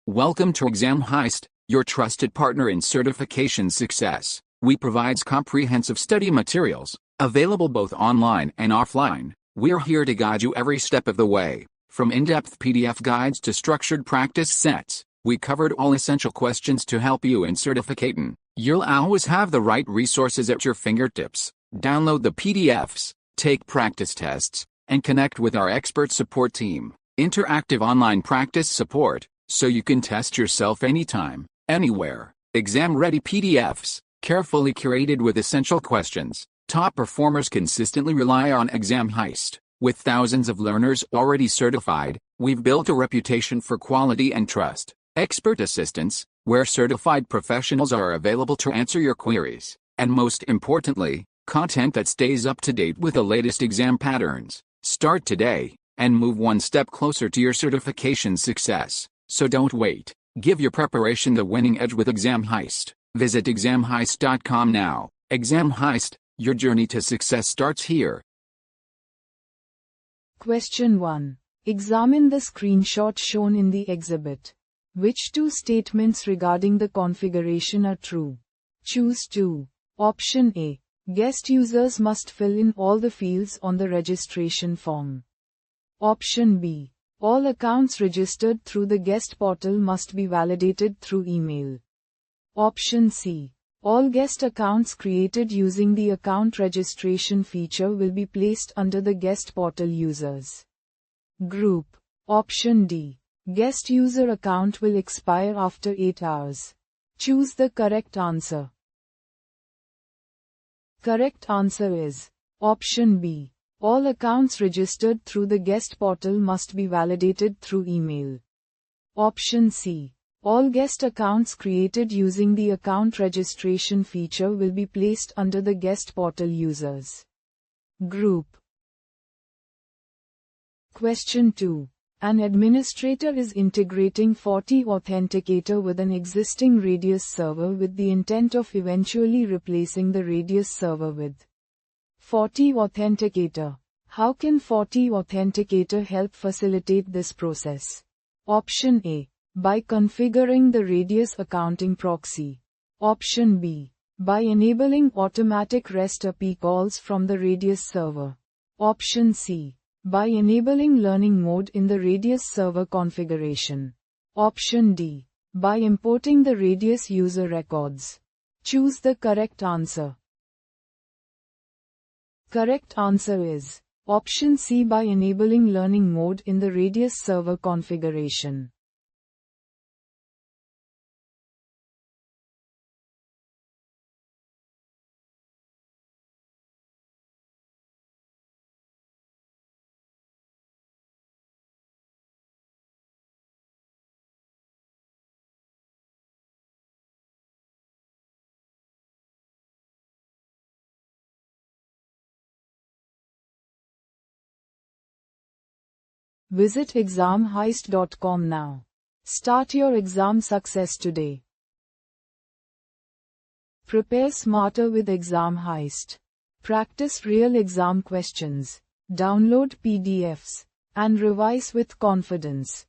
Welcome to Exam Heist, your trusted partner in certification success. We provide comprehensive study materials, available both online and offline. We're here to guide you every step of the way. From in-depth PDF guides to structured practice sets, we covered all essential questions to help you in certificating. You'll always have the right resources at your fingertips. Download the PDFs, take practice tests, and connect with our expert support team. Interactive online practice support, so you can test yourself anytime, anywhere. Exam-ready PDFs, carefully curated with essential questions. Top performers consistently rely on Exam Heist. With thousands of learners already certified, we've built a reputation for quality and trust. Expert assistance, where certified professionals are available to answer your queries. And most importantly, content that stays up to date with the latest exam patterns. Start today, and move one step closer to your certification success. So don't wait. Give your preparation the winning edge with Exam Heist. Visit examheist.com now. Exam Heist, your journey to success starts here. Question 1. Examine the screenshot shown in the exhibit. Which two statements regarding the configuration are true? Choose 2. Option A. Guest users must fill in all the fields on the registration form. Option B. All accounts registered through the guest portal must be validated through email. Option C. All guest accounts created using the account registration feature will be placed under the guest portal users group. Option D. Guest user account will expire after 8 hours. Choose the correct answer. Correct answer is Option B. All accounts registered through the guest portal must be validated through email. Option C. All guest accounts created using the account registration feature will be placed under the guest portal users group. Question 2. An administrator is integrating FortiAuthenticator with an existing Radius server with the intent of eventually replacing the Radius server with FortiAuthenticator. How can FortiAuthenticator help facilitate this process? Option A. By configuring the Radius accounting proxy. Option B. By enabling automatic REST API calls from the Radius server. Option C. By enabling learning mode in the Radius server configuration. Option D. By importing the Radius user records. Choose the correct answer. Correct answer is Option C. By enabling learning mode in the Radius server configuration. Visit examheist.com now. Start your exam success today. Prepare smarter with Exam Heist. Practice real exam questions. Download PDFs. And revise with confidence.